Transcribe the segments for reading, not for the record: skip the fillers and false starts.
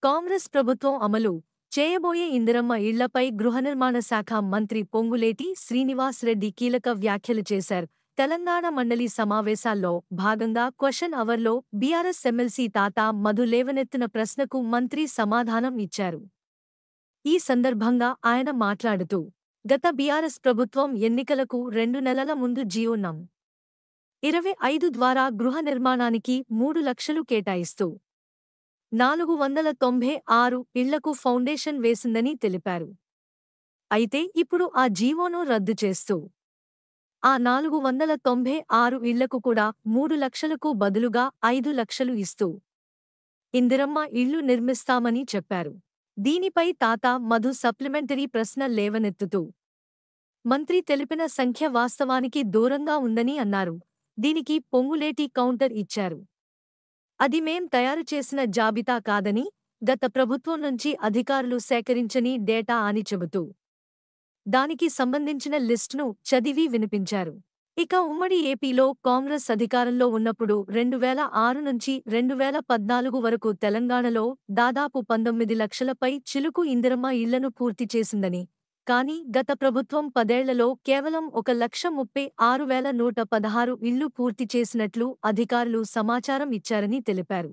కాంగ్రెస్ ప్రభుత్వం అమలు చేయబోయే ఇందిరమ్మ ఇళ్లపై గృహనిర్మాణ శాఖ మంత్రి పొంగులేటి శ్రీనివాస్ రెడ్డి కీలక వ్యాఖ్యలు చేశారు. తెలంగాణ మండలి సమావేశాల్లో భాగంగా క్వశ్చన్ అవర్లో బీఆర్ఎస్ ఎమ్మెల్సీ తాతా మధు లేవనెత్తిన ప్రశ్నకు మంత్రి సమాధానం ఇచ్చారు. ఈ సందర్భంగా ఆయన మాట్లాడుతూ, గత బీఆర్ఎస్ ప్రభుత్వం ఎన్నికలకు 2 నెలల ముందు జీవో నం. 25 ద్వారా గృహ నిర్మాణానికి 3 లక్షలు కేటాయిస్తూ 496 ఇళ్లకు ఫౌండేషన్ వేసిందని తెలిపారు. అయితే ఇప్పుడు ఆ జీవోను రద్దు చేస్తూ ఆ 496 ఇళ్లకు కూడా 3 లక్షలకు బదులుగా 5 లక్షలు ఇస్తూ ఇందిరమ్మ ఇళ్లు నిర్మిస్తామని చెప్పారు. దీనిపై తాతా మధు సప్లిమెంటరీ ప్రశ్న లేవనెత్తుతూ మంత్రి తెలిపిన సంఖ్య వాస్తవానికి దూరంగా ఉందని అన్నారు. దీనికి పొంగులేటి కౌంటర్ ఇచ్చారు. అది మేం తయారు చేసిన జాబితా కాదని, గత ప్రభుత్వం నుంచి అధికారులు సేకరించని డేటా అని చెబుతూ దానికి సంబంధించిన లిస్టును చదివి వినిపించారు. ఇక ఉమ్మడి ఏపీలో కాంగ్రెస్ అధికారంలో ఉన్నప్పుడు 2006 నుంచి 2014 వరకు తెలంగాణలో దాదాపు 19 లక్షలపై చిలుకు ఇందిరమ్మ ఇళ్లను పూర్తి చేసిందని, కానీ గత ప్రభుత్వం 10 ఏళ్లలో కేవలం 1,36,116 ఇళ్లు పూర్తి చేసినట్లు అధికారులు సమాచారం ఇచ్చారని తెలిపారు.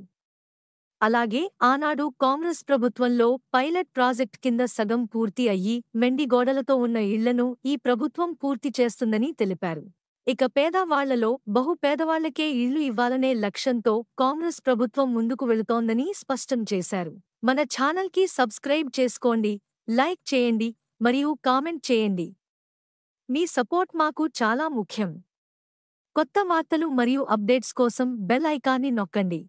అలాగే ఆనాడు కాంగ్రెస్ ప్రభుత్వంలో పైలట్ ప్రాజెక్ట్ కింద సగం పూర్తి అయ్యి మెండిగోడలతో ఉన్న ఇళ్లను ఈ ప్రభుత్వం పూర్తి చేస్తుందని తెలిపారు. ఇక పేదవాళ్లలో బహు పేదవాళ్లకే ఇళ్లు ఇవ్వాలనే లక్ష్యంతో కాంగ్రెస్ ప్రభుత్వం ముందుకు వెళుతోందని స్పష్టం చేశారు. మన ఛానల్కి సబ్స్క్రైబ్ చేసుకోండి, లైక్ చేయండి మరియు కామెంట్ చేయండి. మీ సపోర్ట్ మాకు చాలా ముఖ్యం. కొత్త వార్తలు మరియు అప్డేట్స్ కోసం బెల్ ఐకాన్ని నొక్కండి.